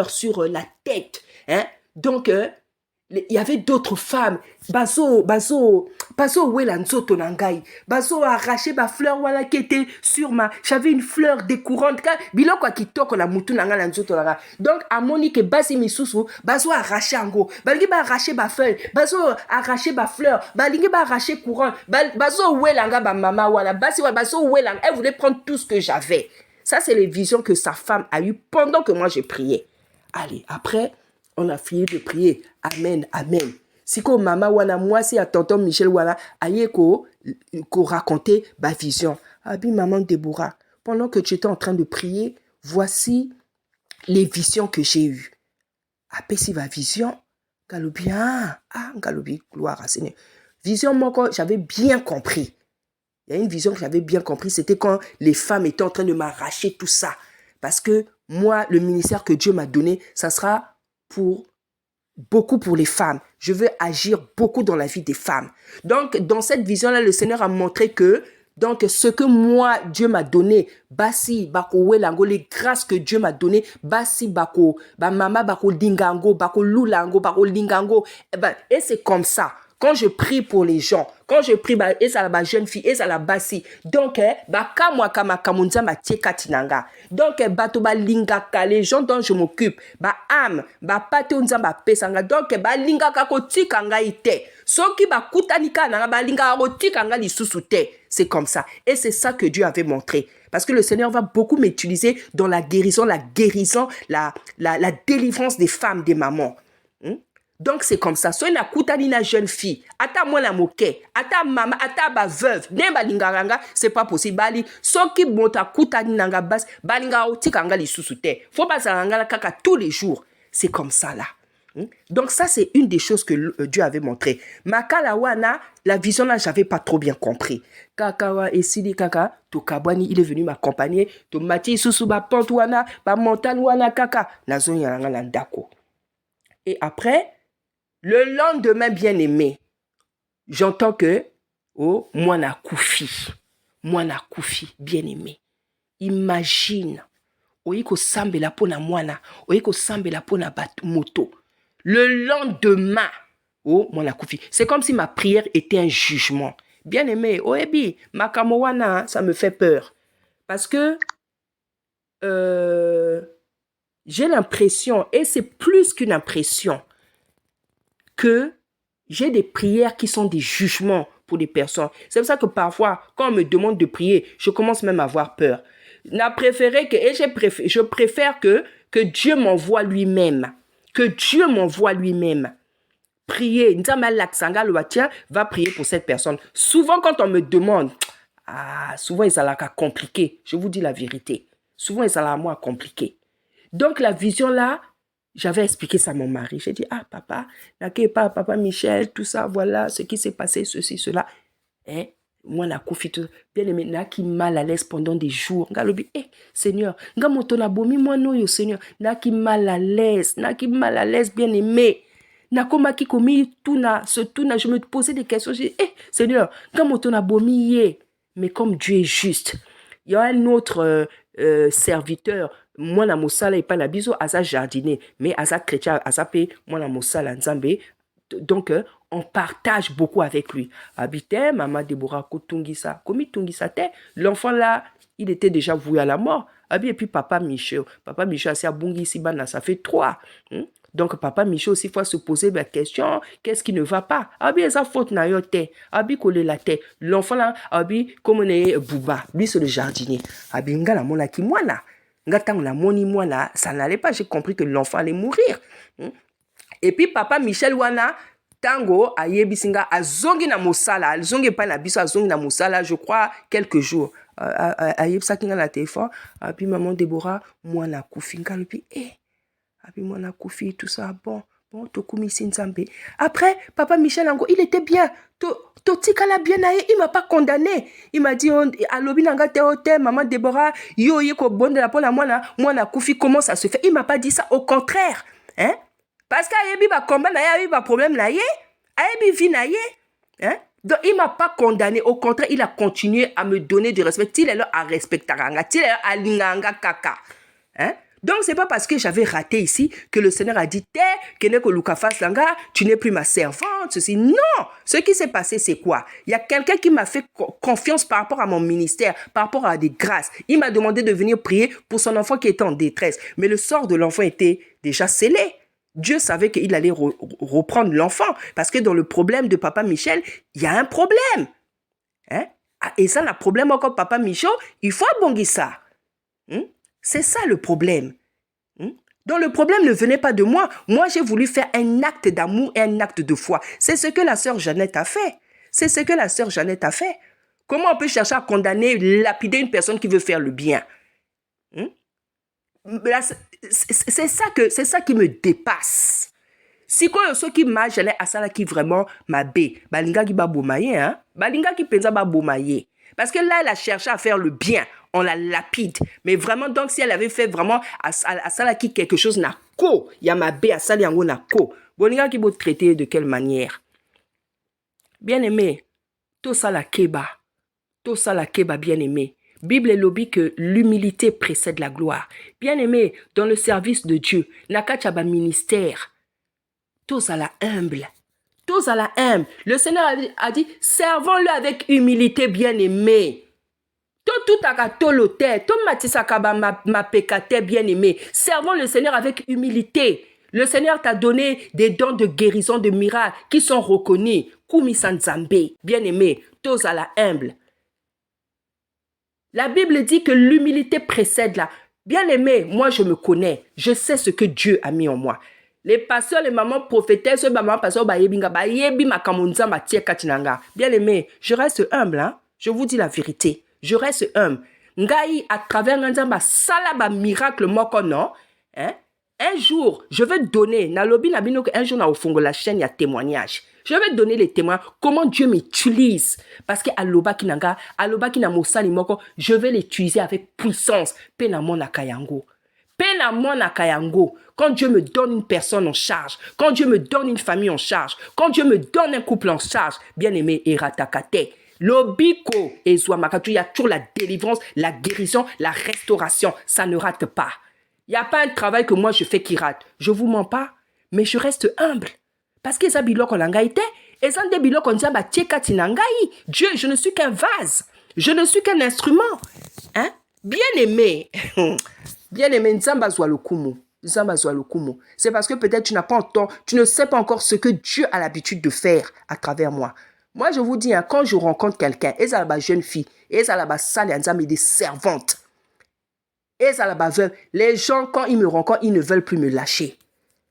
sur la tête. Hein? Donc, il y avait d'autres femmes. Baso, wela nzoto nangai. Baso arraché ma fleur wala qui était sur ma. J'avais une fleur décourante. Biloko a kitoko la mutu nanga la nzoto nanga. Donc, à Moni que basi misusu, baso arraché ango. Balingi ba arraché ma feuille. Baso arraché ma fleur. Balingi ba arraché courant. Baso wela nga ba mama wala. Baso wela. Elle voulait prendre tout ce que j'avais. Ça, c'est les visions que sa femme a eues pendant que moi je priais. Allez, après. On a fini de prier. Amen, amen. Si ko mama wana moi si à tonton Michel wana aye ko raconter ma vision. Abi maman Déborah, pendant que tu étais en train de prier, voici les visions que j'ai eues. Après si ma vision, galobi galobi gloire à Seigneur. Vision moi j'avais bien compris. Il y a une vision que j'avais bien compris, c'était quand les femmes étaient en train de m'arracher tout ça. Parce que moi, le ministère que Dieu m'a donné, ça sera beaucoup pour les femmes. Je veux agir beaucoup dans la vie des femmes. Donc, dans cette vision-là, le Seigneur a montré que donc, ce que moi, Dieu m'a donné, basi, bako welango, les grâces que Dieu m'a donné, basi, bako, ba mama, bako dingango, bako lulango, bako lingango. Et c'est comme ça. Quand je prie pour les gens, quand je prie, et ça la jeune fille, et ça la basi. Donc, kamwa kama kamunza ma tinanga. Donc, bato ba lingaka, les gens dont je m'occupe, pate unza pesanga. Donc, lingaka ko tikanga ite. Soki kutanika nanga lingaka ko tikanga li susute. C'est comme ça. Et c'est ça que Dieu avait montré. Parce que le Seigneur va beaucoup m'utiliser dans la guérison, la délivrance des femmes, des mamans. Donc, c'est comme ça. Soit na kutani na jeune fille, ata mwana moke, ata mama, ata ba veuve, nemba lingaranga, c'est pas possible. Bali, soki monta kutani nanga bas, balinga otikanga li susute. Faut pas s'arranger la kaka tous les jours. C'est comme ça, là. Donc, ça, c'est une des choses que Dieu avait montré. Makalawana, la vision là, j'avais pas trop bien compris. Kakawa et Sidi Kaka, to Kabwani, il est venu m'accompagner. To Mati Susuba Pantuana, ba montagne wana Kaka, nazo yanga landako. Et après, le lendemain, bien aimé, j'entends que, Mwana Koufi, bien aimé. Imagine, oyiko sambela pona mwana, oyiko sambela pona moto. Le lendemain, Mwana Koufi. C'est comme si ma prière était un jugement. Bien aimé, oebi, makamowana, ça me fait peur. Parce que, j'ai l'impression, et c'est plus qu'une impression, que j'ai des prières qui sont des jugements pour des personnes. C'est pour ça que parfois, quand on me demande de prier, je commence même à avoir peur. Je préfère que Dieu m'envoie lui-même. Que Dieu m'envoie lui-même. Prier. Tiens, va prier pour cette personne. Souvent, quand on me demande, souvent, il s'est compliqué. Je vous dis la vérité. Souvent, il s'est compliqué. Donc, la vision là, j'avais expliqué ça à mon mari. J'ai dit, papa, papa Michel, tout ça, voilà ce qui s'est passé, ceci, cela. Moi, na koufi tout, bien aimé, na qui mal à l'aise pendant des jours. Ngalobi, Seigneur, nga motona bomi moi no yo Seigneur, na qui mal à l'aise, bien aimé. Na koma ki komi tuna, je me posais des questions. J'ai dit, Seigneur, nga motona bomi ye. Mais comme Dieu est juste, il y a un autre serviteur. Moi, na mosala et pas na biso, asa jardinier, mais asa chrétien, asa pe, moi na mosala nzambe. Donc, on partage beaucoup avec lui. Habité, maman Déborah, Kotungisa, Komi Tungisa, l'enfant là, il était déjà voué à la mort. Et puis papa Michel, c'est à Bungi Sibana, ça fait 3. Donc papa Michel aussi faut se poser la question, qu'est-ce qui ne va pas? Abi sa faute na yo te, abi collé la tête. L'enfant là, abi comme on est Bouba, lui c'est le jardinier. Abi ngala mona ki mwana. Ngatang la moni mwana, ça n'allait pas, j'ai compris que l'enfant allait mourir. Et puis papa Michel wana tango ayebisinga azongi na mosala, azongi pa na biso azongi na mosala, je crois quelques jours. Ayebisaki nga na téléphone, puis maman Déborah mwana kufinga le puis puis mwana kufi tout ça bon tokumisi nzambe. Après papa Michel Ango, il était bien. Totikala bien naye, il m'a pas condamné. Il m'a dit alobi nanga te maman Déborah yo yeko bonde la pona mwana kufi, comment ça se fait? Il m'a pas dit ça, au contraire. Hein? Parce qu'ayebi ba combat naye, ayebi ba problème naye, ayebi vie naye. Hein? Donc, il ne m'a pas condamné. Au contraire, il a continué à me donner du respect. Il est là à respecter. Il est là à linganga kaka. Hein? Donc, ce n'est pas parce que j'avais raté ici que le Seigneur a dit tu n'es plus ma servante. Ceci. Non! Ce qui s'est passé, c'est quoi? Il y a quelqu'un qui m'a fait confiance par rapport à mon ministère, par rapport à des grâces. Il m'a demandé de venir prier pour son enfant qui était en détresse. Mais le sort de l'enfant était déjà scellé. Dieu savait qu'il allait reprendre l'enfant. Parce que dans le problème de papa Michel, il y a un problème. Hein? Et ça, le problème encore papa Michel, il faut abonguer ça. C'est ça le problème. Donc le problème ne venait pas de moi. Moi, j'ai voulu faire un acte d'amour et un acte de foi. C'est ce que la sœur Jeannette a fait. C'est ce que la sœur Jeannette a fait. Comment on peut chercher à condamner, lapider une personne qui veut faire le bien? C'est ça qui me dépasse. Si quoi ce qui m'a gêné à ça qui vraiment m'a bé, balinga qui ba bomaye, hein, balinga qui pensa ba bomaye. Parce que là elle a cherché à faire le bien, on la lapide. Mais vraiment donc si elle avait fait vraiment à ça qui quelque chose n'a ko, ya ma bé à ça yango n'a ko. Bolinga qui beau traiter de quelle manière? Bien aimé, tout ça la keba bien aimé. Bible lobby que l'humilité précède la gloire. Bien-aimé, dans le service de Dieu, nakachaba ministère, tous à la humble. Tous à la humble. Le Seigneur a dit, servons-le avec humilité, bien-aimé. Tout à tolote, tout matisakaba ma pécate, bien-aimé. Servons le Seigneur avec humilité. Le Seigneur t'a donné des dons de guérison, de miracles qui sont reconnus. Kumi Sanzambe, bien-aimé, tous à la humble. La Bible dit que l'humilité précède la... Bien-aimé, moi je me connais. Je sais ce que Dieu a mis en moi. Les pasteurs, les mamans prophétesses, les mamans pasteurs, bien-aimé, je reste humble. Hein? Je vous dis la vérité. Je reste humble. Ngai, à travers un salaba miracle, moko non. Hein? Un jour, je vais donner, un jour, au fond de la chaîne, il y a témoignage. Je vais donner les témoins, comment Dieu m'utilise. Parce que Aloba Kinanga, Aloba Kinamosali Moko, je vais l'utiliser avec puissance. Penamon Nakayango. Penamon Nakayango. Quand Dieu me donne une personne en charge, quand Dieu me donne une famille en charge, quand Dieu me donne un couple en charge, bien aimé, Eratakate. Lobiko et Zouamakatu, il y a toujours la délivrance, la guérison, la restauration. Ça ne rate pas. Il n'y a pas un travail que moi je fais qui rate. Je ne vous mens pas, mais je reste humble. Parce que ça biloko langaïté, et ça de biloko nzamba tieka tinangai. Dieu, je ne suis qu'un vase. Je ne suis qu'un instrument. Hein? Bien-aimé. Bien-aimé, nzamba zwa lokumu. Nzamba zwa lokumu. C'est parce que peut-être tu n'as pas encore, tu ne sais pas encore ce que Dieu a l'habitude de faire à travers moi. Moi, je vous dis, hein, quand je rencontre quelqu'un, et ça la jeune fille, et ça la salle et des servantes. Et ça la veuve. Les gens, quand ils me rencontrent, ils ne veulent plus me lâcher.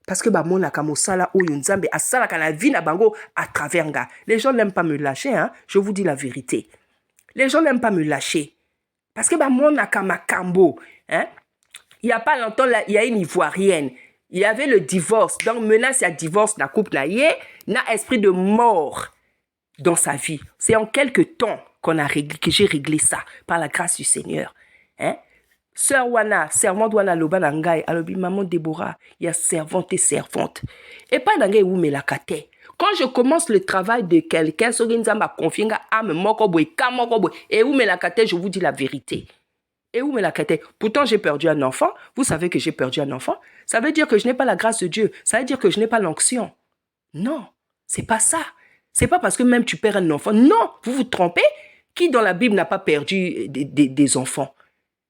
Parce que mon nakamosala ou yunzambe asala kana vie na bango à travers nga. Les gens n'aiment pas me lâcher, hein. Je vous dis la vérité. Les gens n'aiment pas me lâcher. Parce que mon nakamakambo, hein. Il y a pas longtemps là, il y a une Ivoirienne. Il y avait le divorce. Donc menace à divorce na couple na esprit de mort dans sa vie. C'est en quelques temps que j'ai réglé ça par la grâce du Seigneur, hein. Sœur Wana, servante Wana Loba Nangai, alobi maman Déborah, il y a servante et servante. Et pas Nangai ou me la kate. Quand je commence le travail de quelqu'un, Soginzamba confianga ame mokoboy, kamokoboy, et où me la kate, je vous dis la vérité. Et où me la kate. Pourtant, j'ai perdu un enfant. Vous savez que j'ai perdu un enfant. Ça veut dire que je n'ai pas la grâce de Dieu. Ça veut dire que je n'ai pas l'onction. Non. C'est pas ça. C'est pas parce que même tu perds un enfant. Non, vous vous trompez. Qui dans la Bible n'a pas perdu des enfants?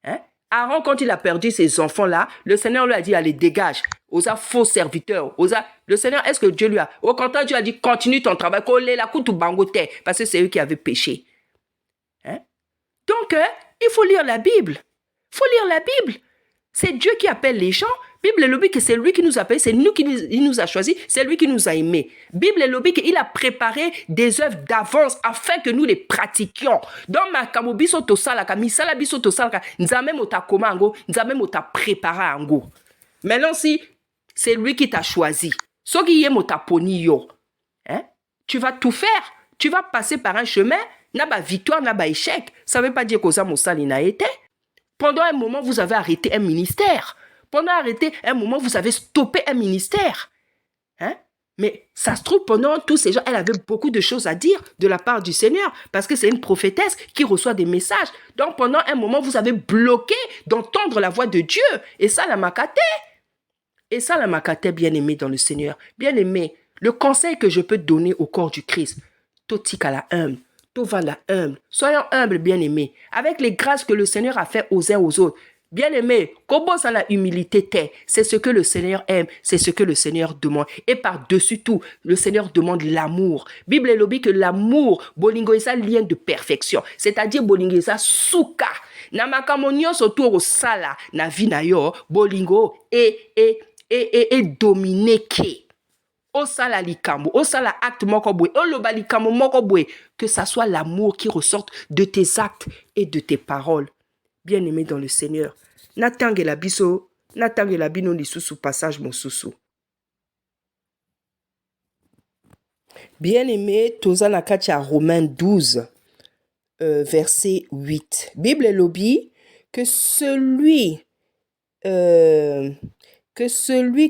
Hein? Aaron, quand il a perdu ses enfants-là, le Seigneur lui a dit, allez, dégage. Osa faux serviteur. Le Seigneur, est-ce que Dieu lui a... Au contraire, Dieu a dit, continue ton travail. Parce que c'est eux qui avaient péché. Hein? Donc, il faut lire la Bible. Il faut lire la Bible. C'est Dieu qui appelle les gens. Bible est logique que c'est lui qui nous appelle, c'est nous qui nous a choisis, c'est lui qui nous a aimés. Bible est logique qu'il a préparé des œuvres d'avance afin que nous les pratiquions. Dans ma kamobiso to salaka, misala biso to salaka, nzame mota koma ango, nzame mota préparé ango. Maintenant si c'est lui qui t'a choisi, soki ye mota poni yo, hein? Tu vas tout faire, tu vas passer par un chemin, n'a pas victoire, n'a pas échec. Ça veut pas dire que ça mosali n'a été. Pendant un moment, vous avez arrêté un ministère. Pendant un moment, vous avez stoppé un ministère. Hein? Mais ça se trouve, pendant tous ces gens, elle avait beaucoup de choses à dire de la part du Seigneur, parce que c'est une prophétesse qui reçoit des messages. Donc, pendant un moment, vous avez bloqué d'entendre la voix de Dieu. Et ça, la makate. Et ça, la makate, bien-aimé dans le Seigneur. Bien-aimé, le conseil que je peux donner au corps du Christ, totika la humble. Soyons humbles, bien-aimés, avec les grâces que le Seigneur a fait aux uns aux autres. Bien-aimés, comment ça la humilité t'est, c'est ce que le Seigneur aime, c'est ce que le Seigneur demande. Et par-dessus tout, le Seigneur demande l'amour. Bible est lobby que l'amour, bolingo est ça lien de perfection. C'est-à-dire bolingo est ça souka. Namakamonio autour au sala, na vinayo, bolingo et dominé qui. Osala likambo, osala acte mokobwe, oloba likambo mokobwe, que ça soit l'amour qui ressorte de tes actes et de tes paroles. Bien-aimé dans le Seigneur, natangela biso, natangela bino lisusu passage mon sousou. Bien-aimé, toza na kati ya Romains 12, verset 8. Bible est lobby que celui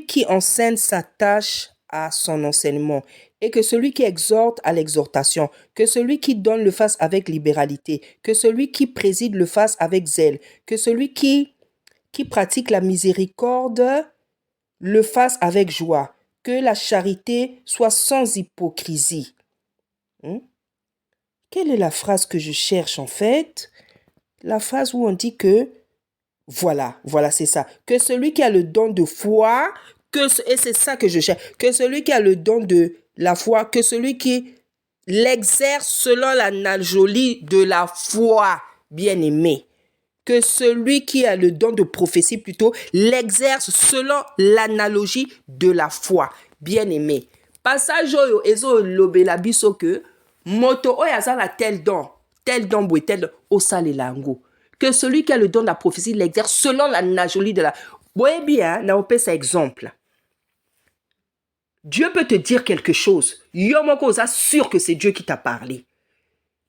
qui enseigne s'attache à son enseignement, et que celui qui exhorte à l'exhortation, que celui qui donne le fasse avec libéralité, que celui qui préside le fasse avec zèle, que celui qui pratique la miséricorde le fasse avec joie, que la charité soit sans hypocrisie. Quelle est la phrase que je cherche en fait? La phrase où on dit que, voilà, c'est ça, que celui qui a le don de foi, et c'est ça que je cherche, que celui qui a le don de la foi, que celui qui l'exerce selon l'analogie de la foi, bien-aimé, que celui qui a le don de prophétie plutôt l'exerce selon l'analogie de la foi, bien-aimé. Passage oyo ezo lobela biso que moto oyo azala tel don boy tel don osalela ngo. Que celui qui a le don de la prophétie l'exerce selon l'analogie de la... Boye bien, na opesa exemple. Dieu peut te dire quelque chose. Yomoko osa sûr que c'est Dieu qui t'a parlé.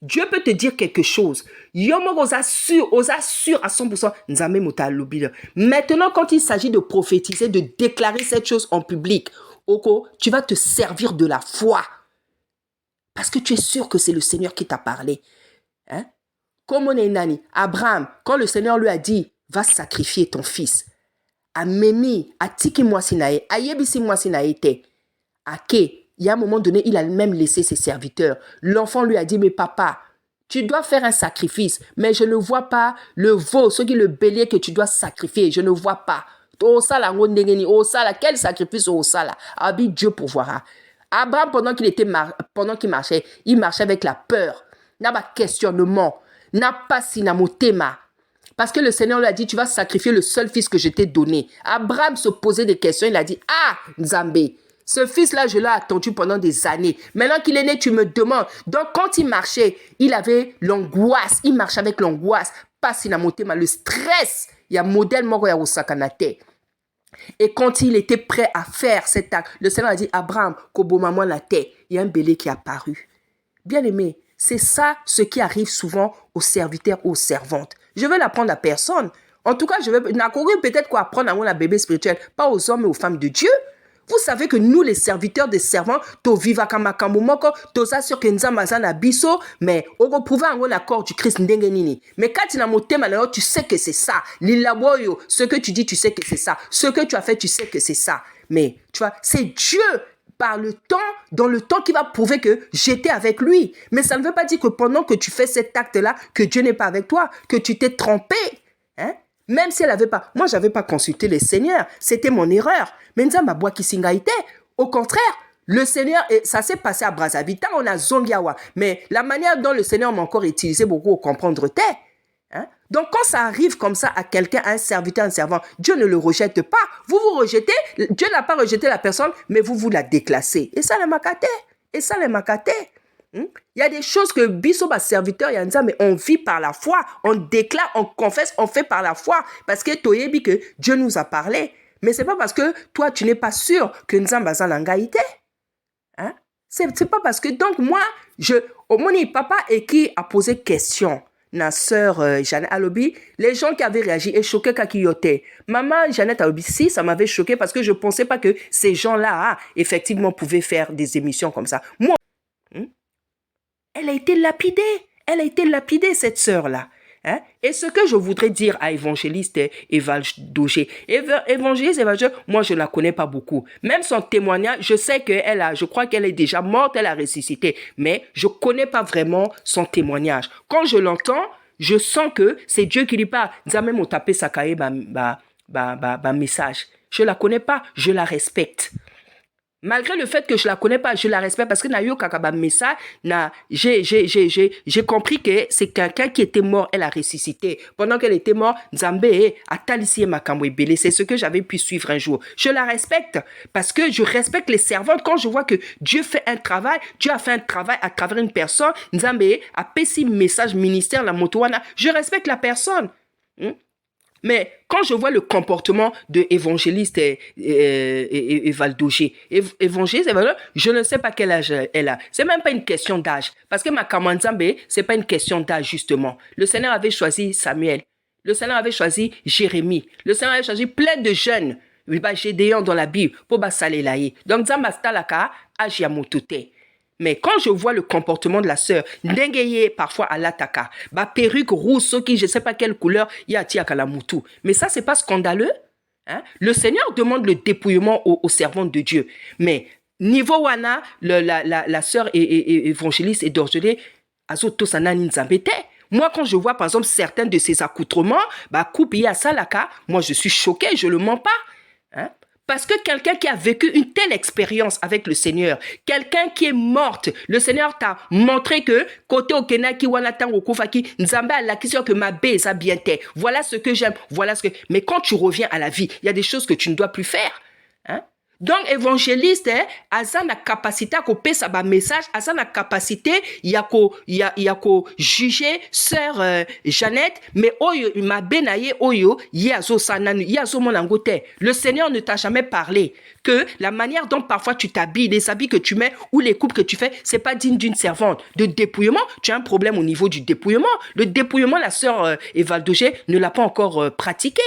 Dieu peut te dire quelque chose. Yomoko osa sûr à 100%. Nzame mota lobi. Maintenant, quand il s'agit de prophétiser, de déclarer cette chose en public, Oko, tu vas te servir de la foi. Parce que tu es sûr que c'est le Seigneur qui t'a parlé. Hein? Comme on est nani, Abraham, quand le Seigneur lui a dit, va sacrifier ton fils. A Memi, a Tiki Mwasinae, a Yebisi Mwasinae te. Il y a un moment donné, il a même laissé ses serviteurs. L'enfant lui a dit, mais papa, tu dois faire un sacrifice, mais je ne vois pas le veau, le bélier que tu dois sacrifier, je ne vois pas. Oh ça là, quel sacrifice oh ça là? Abi Dieu pourvoira. Abraham, pendant qu'il marchait, il marchait avec la peur. N'a pas questionnement, n'a pas sinamotema. Parce que le Seigneur lui a dit, tu vas sacrifier le seul fils que je t'ai donné. Abraham se posait des questions, il a dit, ah, Nzambé, ce fils-là, je l'ai attendu pendant des années. Maintenant qu'il est né, tu me demandes. Donc, quand il marchait, il avait l'angoisse. Il marchait avec l'angoisse. Pas sinamotema, le stress. Il y a un modèle moro ya osakanate. Et quand il était prêt à faire cet acte, le Seigneur a dit, Abraham, kobomamo la terre. Il y a un bélier qui est apparu. Bien aimé, c'est ça ce qui arrive souvent aux serviteurs, aux servantes. Je vais l'apprendre à personne. En tout cas, je vais peut-être quoi apprendre à un bébé spirituel, pas aux hommes et aux femmes de Dieu. Vous savez que nous, les serviteurs des servants, to viva kamakambo moko, to ça sur kenzamazana biso, mais on retrouve un accord du Christ ndengenini. Mais quand tu as mon thème, tu sais que c'est ça. Lilaboyo, ce que tu dis, tu sais que c'est ça. Ce que tu as fait, tu sais que c'est ça. Mais, tu vois, c'est Dieu. par le temps, dans le temps qui va prouver que j'étais avec lui. Mais ça ne veut pas dire que pendant que tu fais cet acte-là, que Dieu n'est pas avec toi, que tu t'es trompé. Hein? Même si elle n'avait pas... Moi, je n'avais pas consulté le Seigneur. C'était mon erreur. Mais Nzamba bois qui singaïté. Au contraire, le Seigneur, ça s'est passé à Brazzaville, on a Zongiawa. Mais la manière dont le Seigneur m'a encore utilisé beaucoup pour comprendre t'es. Hein? Donc, quand ça arrive comme ça à quelqu'un, à un serviteur, un servant, Dieu ne le rejette pas. Vous vous rejetez, Dieu n'a pas rejeté la personne, mais vous la déclassez. Et ça, les makate. Et ça, les makate. Il y a des choses que Bissoba serviteur, mais on vit par la foi. On déclare, on confesse, on fait par la foi. Parce que Toyebi, que Dieu nous a parlé. Mais c'est pas parce que toi, tu n'es pas sûr que Nzamba Zalangaïté. Hein? C'est pas parce que... Donc, moi, au moni papa et qui a posé question. Na sœur Jeannette Alobi, les gens qui avaient réagi et choqué Kakiyote. Maman Jeannette Alobi, si, ça m'avait choqué parce que je pensais pas que ces gens-là, effectivement, pouvaient faire des émissions comme ça. Moi, elle a été lapidée. Elle a été lapidée, cette sœur-là. Hein? Et ce que je voudrais dire à évangéliste Evaldogé, évangéliste Evaldogé, moi je la connais pas beaucoup. Même son témoignage, je sais je crois qu'elle est déjà morte, elle a ressuscité, mais je connais pas vraiment son témoignage. Quand je l'entends, je sens que c'est Dieu qui lui parle. Nzambe m'a tapé sa cahier, message. Je la connais pas, je la respecte. Malgré le fait que je la connais pas, je la respecte parce que Nayo Kakaba Messa, j'ai compris que c'est quelqu'un qui était mort, elle a ressuscité. Pendant qu'elle était morte, Nzambe a talisé Makambo Ebele. C'est ce que j'avais pu suivre un jour. Je la respecte parce que je respecte les servantes. Quand je vois que Dieu fait un travail, Dieu a fait un travail à travers une personne, Nzambe a passé message ministère la motowana. Je respecte la personne. Mais quand je vois le comportement de évangéliste Evaldogé, évangéliste, je ne sais pas quel âge elle a. C'est même pas une question d'âge. Parce que ma Kamanzambe, c'est pas une question d'âge, justement. Le Seigneur avait choisi Samuel. Le Seigneur avait choisi Jérémie. Le Seigneur avait choisi plein de jeunes. Gédéon dans la Bible. Pour Salelaye. Donc, Zambastalaka, Ajiamotote. Mais quand je vois le comportement de la sœur, ndengeye parfois à l'ataka, perruque rousse, qui je ne sais pas quelle couleur, y a tia kalamutu. Mais ça, c'est pas scandaleux. Hein? Le Seigneur demande le dépouillement aux servantes de Dieu. Mais niveau wana, la sœur évangéliste et d'orgelé, azoto sanani nzambete. Moi, quand je vois par exemple certains de ces accoutrements, coupi à salaka, moi je suis choqué, je le mens pas. Hein? Parce que quelqu'un qui a vécu une telle expérience avec le Seigneur, quelqu'un qui est morte, le Seigneur t'a montré que côté Okenaki Wanatan Okufaki, Nzamba a l'acquisition que ma baie a bien été. Voilà ce que j'aime, voilà ce que. Mais quand tu reviens à la vie, il y a des choses que tu ne dois plus faire. Hein? Donc, évangéliste, a la capacité à couper sa message, a la capacité, il y a qu'au juger sœur Jeannette, mais oyo, ma benaye oyo, yazo sananu, yazo monangote. Le Seigneur ne t'a jamais parlé que la manière dont parfois tu t'habilles, les habits que tu mets ou les coupes que tu fais, c'est pas digne d'une servante. De dépouillement, tu as un problème au niveau du dépouillement. Le dépouillement, la sœur Evaldogé ne l'a pas encore pratiqué.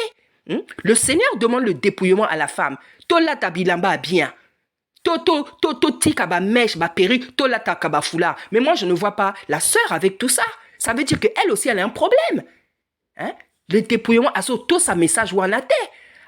Le Seigneur demande le dépouillement à la femme. Tola tabilamba bien. Toto tika ba mèche ba perruque, tola takaba foulard. Mais moi je ne vois pas la sœur avec tout ça. Ça veut dire que elle aussi elle a un problème. Hein? Le dépouillement a tout sa message wanate.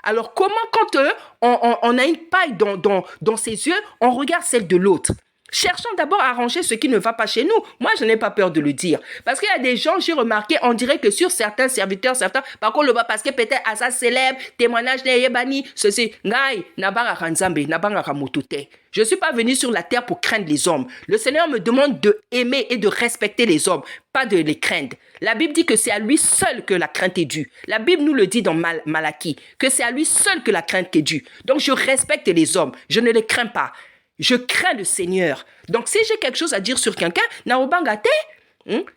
Alors comment quand on a une paille dans ses yeux, on regarde celle de l'autre? Cherchons d'abord à arranger ce qui ne va pas chez nous. Moi, je n'ai pas peur de le dire. Parce qu'il y a des gens, j'ai remarqué, on dirait que sur certains serviteurs, par contre, le bas, parce que peut-être à sa célèbre, témoignage d'Eyebani, ceci, Ngai, Nabara Nzambe, Nabara Motote. Je ne suis pas venu sur la terre pour craindre les hommes. Le Seigneur me demande de aimer et de respecter les hommes, pas de les craindre. La Bible dit que c'est à lui seul que la crainte est due. La Bible nous le dit dans Malachie, que c'est à lui seul que la crainte est due. Donc, je respecte les hommes, je ne les crains pas. Je crains le Seigneur. Donc, si j'ai quelque chose à dire sur quelqu'un, naobangate,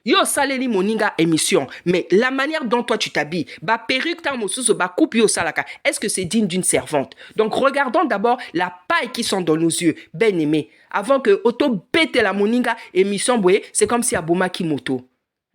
yo saleli moninga émission. Mais la manière dont toi tu t'habilles, perruque ta mosusu, coupe yo salaka, est-ce que c'est digne d'une servante? Donc, regardons d'abord la paille qui sont dans nos yeux, ben aimé. Avant que auto bête la moninga émission, c'est comme si aboma ki moto.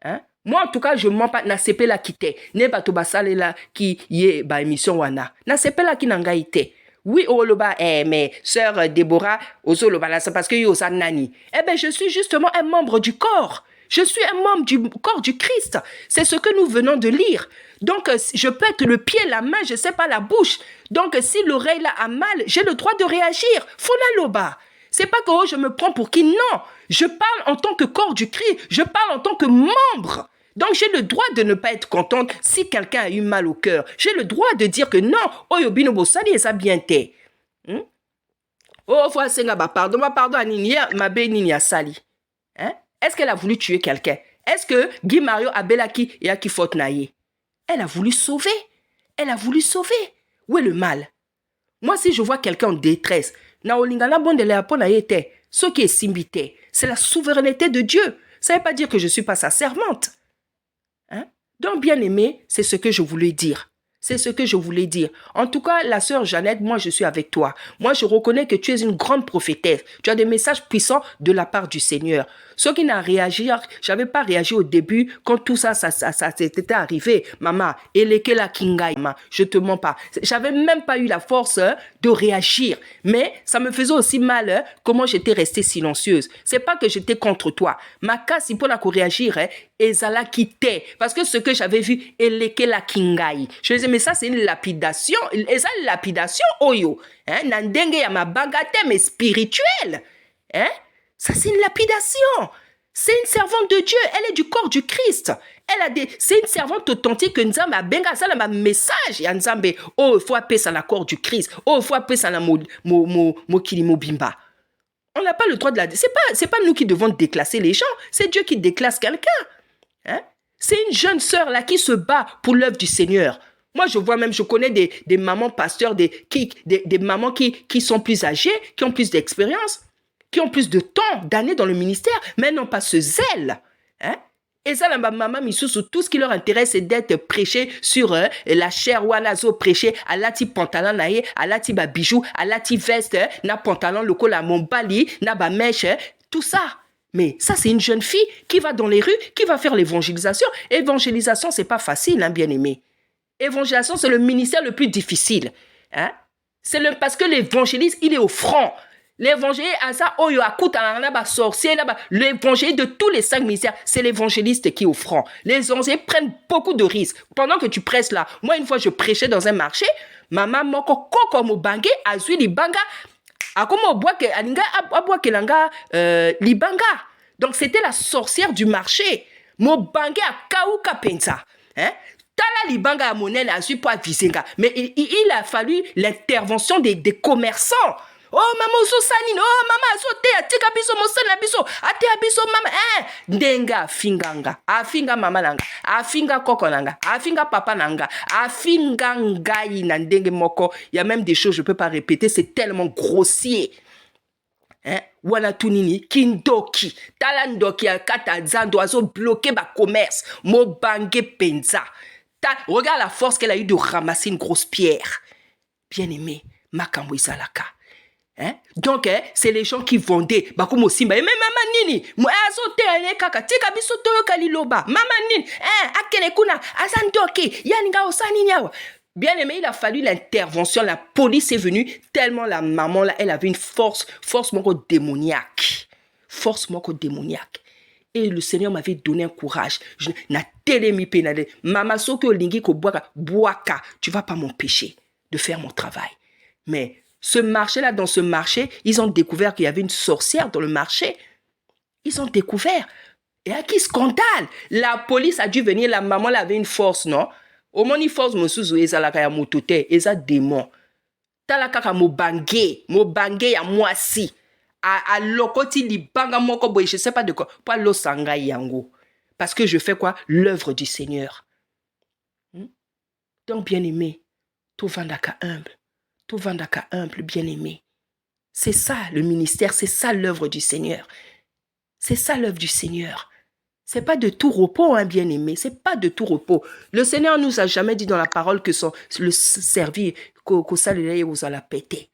Hein? Moi, en tout cas, je ne mens pas. Na sepe la kite. Ne ba to basale la ki ye ba émission wana. Na sepe la ki nanga ite. Oui, Oloba, mais sœur Déborah, Ozoloba, c'est parce que Yosa Nani. Eh bien, je suis justement un membre du corps. Je suis un membre du corps du Christ. C'est ce que nous venons de lire. Donc, je peux être le pied, la main, je ne sais pas, la bouche. Donc, si l'oreille là a mal, j'ai le droit de réagir. Fonaloba. C'est pas que oh, je me prends pour qui, non. Je parle en tant que corps du Christ, je parle en tant que membre. Donc, j'ai le droit de ne pas être contente si quelqu'un a eu mal au cœur. J'ai le droit de dire que non, oh, yobino bosali et ça bien te. Oh, faut senga pardon à nini, ma be nini a sali. Est-ce qu'elle a voulu tuer quelqu'un? Est-ce que Guy Mario Abelaki et Aki Fortnaye? Elle a voulu sauver. Elle a voulu sauver. Où est le mal? Moi, si je vois quelqu'un en détresse, c'est la souveraineté de Dieu. Ça ne veut pas dire que je ne suis pas sa servante. Donc, bien aimé, c'est ce que je voulais dire. C'est ce que je voulais dire. En tout cas, la sœur Jeannette, moi, je suis avec toi. Moi, je reconnais que tu es une grande prophétesse. Tu as des messages puissants de la part du Seigneur. Ceux qui n'ont réagi, j'avais pas réagi au début quand tout ça s'était arrivé. Maman, eleke la kingai, maman, je te mens pas. J'avais même pas eu la force de réagir. Mais ça me faisait aussi mal comment j'étais restée silencieuse. C'est pas que j'étais contre toi. Ma casse, il faut la réagir, ezala quitté. Parce que ce que j'avais vu, eleke la kingai. Je disais, mais ça, c'est une lapidation. Et ça, une lapidation, oyo. Nandenge ya ma bagatelle, mais spirituelle. Ça, c'est une lapidation. C'est une servante de Dieu. Elle est du corps du Christ. C'est une servante authentique que Nzambe a benga. Ça, là, message. Ya Nzambe, oh, il faut appeler ça la corps du Christ. Oh, il faut appeler ça la mo bimba. On n'a pas le droit de la... C'est pas nous qui devons déclasser les gens. C'est Dieu qui déclasse quelqu'un. C'est une jeune sœur là qui se bat pour l'œuvre du Seigneur. Moi, je connais des mamans pasteurs, des mamans qui sont plus âgées, qui ont plus d'expérience, qui ont plus de temps, d'années dans le ministère, mais n'ont pas ce zèle. Et ça, la maman, tout ce qui leur intéresse, c'est d'être prêché sur la chair ou anazo prêché à l'ati pantalon naïe, à l'ati bijou, à l'ati veste, na pantalon loko la mombali, na ba mèche, tout ça. Mais ça, c'est une jeune fille qui va dans les rues, qui va faire l'évangélisation. Évangélisation, c'est pas facile, bien aimé. Évangélisation, c'est le ministère le plus difficile. Parce que l'évangéliste, il est au front. L'évangéliste, l'évangéliste de tous les 5 ministères, c'est l'évangéliste qui est au front. Les évangélistes prennent beaucoup de risques. Pendant que tu presses là, moi, une fois, je prêchais dans un marché, maman moko koko mo bangé, azui li banga, akomo boake aninga aboake langa libanga. Donc c'était la sorcière du marché. Mo bangé a kauka pensa. Tala libanga a monnaie a su pas visenga. Mais il a fallu l'intervention des commerçants. Oh maman so sanine, oh maman so te atika biso mosana biso, ate biso mama ndenga finganga, afinga mama nanga, afinga koko nanga, afinga papa nanga, afinga ngai na ndenge moko. Il y a même des choses je peux pas répéter, c'est tellement grossier. Wana tunini kindoki, talandoki akata zando azo bloquer ba commerce, mo bangé penza. Regarde la force qu'elle a eu de ramasser une grosse pierre. Bien aimé, makambo isalaka. Donc, c'est les gens qui vendaient. Bakumo simba. Mais maman nini. Moi, azote ane kaka. Tika biso toyo kaliloba. Maman nini. Akele kuna. Asandoki. Yaninga osani nyawa. Bien aimé, il a fallu l'intervention. La police est venue. Tellement la maman, là, elle avait une force moko démoniaque. Force moko démoniaque. Et le Seigneur m'avait donné un courage. Na telemi penade. Maman soki olingi ko boaka. Tu vas pas m'empêcher de faire mon travail. Mais dans ce marché, ils ont découvert qu'il y avait une sorcière dans le marché. Ils ont découvert. Et à qui scandale? La police a dû venir, la maman elle avait une force, non? Au moins, une force, monsieur, ezalaka ya motote, eza démon. Talakaka mo bangé ya mwasi. A lokoti li banga moko boy, je sais pas de quoi. Pas lo sanga yango. Parce que je fais quoi? L'œuvre du Seigneur. Donc, bien aimé, tout vandaka humble. Tout vandaka humble, bien-aimé. C'est ça le ministère, c'est ça l'œuvre du Seigneur. C'est ça l'œuvre du Seigneur. C'est pas de tout repos, bien-aimé. C'est pas de tout repos. Le Seigneur nous a jamais dit dans la parole que le servir, qu'osa lelaye vous la péter.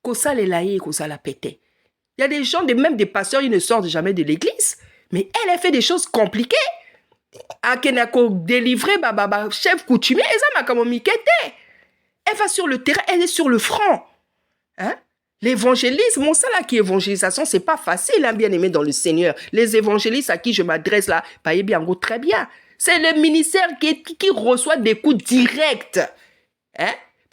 Qu'osa lelaye vous la péter. Il y a des gens, même des pasteurs, ils ne sortent jamais de l'église. Mais elle a fait des choses compliquées. Akenako délivré, chef coutumier, et ça m'a comme mikete. Elle va sur le terrain, elle est sur le front. L'évangélisme, ça là qui est évangélisation, c'est pas facile, bien aimé dans le Seigneur. Les évangélistes à qui je m'adresse là, bien, très bien. C'est le ministère qui reçoit des coups directs.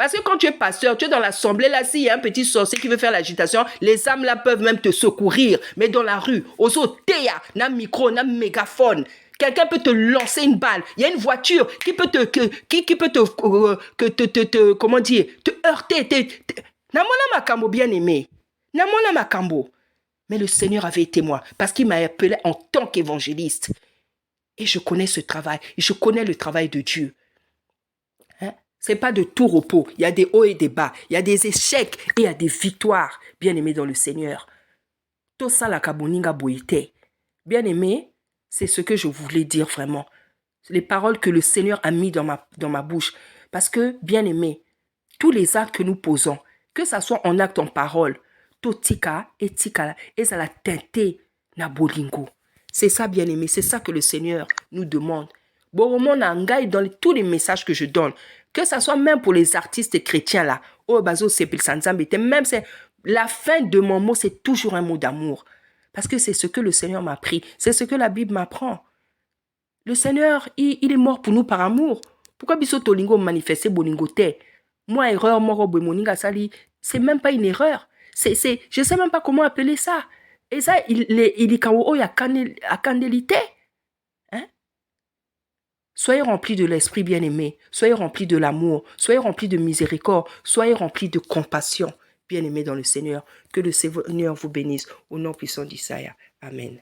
Parce que quand tu es pasteur, tu es dans l'assemblée, là, s'il y a un petit sorcier qui veut faire l'agitation, les âmes là peuvent même te secourir. Mais dans la rue, aux théa, n'a micro, n'a mégaphone. Quelqu'un peut te lancer une balle. Il y a une voiture qui peut comment dire, te heurter. Namona Makambo bien-aimé. Namona Makambo. Mais le Seigneur avait été moi parce qu'il m'a appelé en tant qu'évangéliste. Et je connais ce travail. Et je connais le travail de Dieu. Hein? Ce n'est pas de tout repos. Il y a des hauts et des bas. Il y a des échecs et il y a des victoires. Bien-aimé dans le Seigneur. Tosa la kaboninga boite. Bien-aimé, c'est ce que je voulais dire vraiment. Les paroles que le Seigneur a mis dans ma bouche. Parce que, bien-aimé, tous les actes que nous posons, que ça soit en acte, en parole, totika et tika, et ça la teinté na bolingo. C'est ça, bien-aimé, c'est ça que le Seigneur nous demande. Bon, dans tous les messages que je donne, que ça soit même pour les artistes chrétiens là, oh, bazo sepil sanzambete, même c'est la fin de mon mot, c'est toujours un mot d'amour. Parce que c'est ce que le Seigneur m'a appris, c'est ce que la Bible m'apprend. Le Seigneur, il est mort pour nous par amour. Pourquoi biso tolingo manifester bolingo te? Moi, erreur, moro moninga sali, c'est même pas une erreur. Je sais même pas comment appeler ça. Et ça, il est kawo ya candelité. Hein? Soyez remplis de l'esprit bien-aimé. Soyez remplis de l'amour. Soyez remplis de miséricorde. Soyez remplis de compassion. Bien-aimés dans le Seigneur. Que le Seigneur vous bénisse. Au nom puissant d'Isaïe. Amen.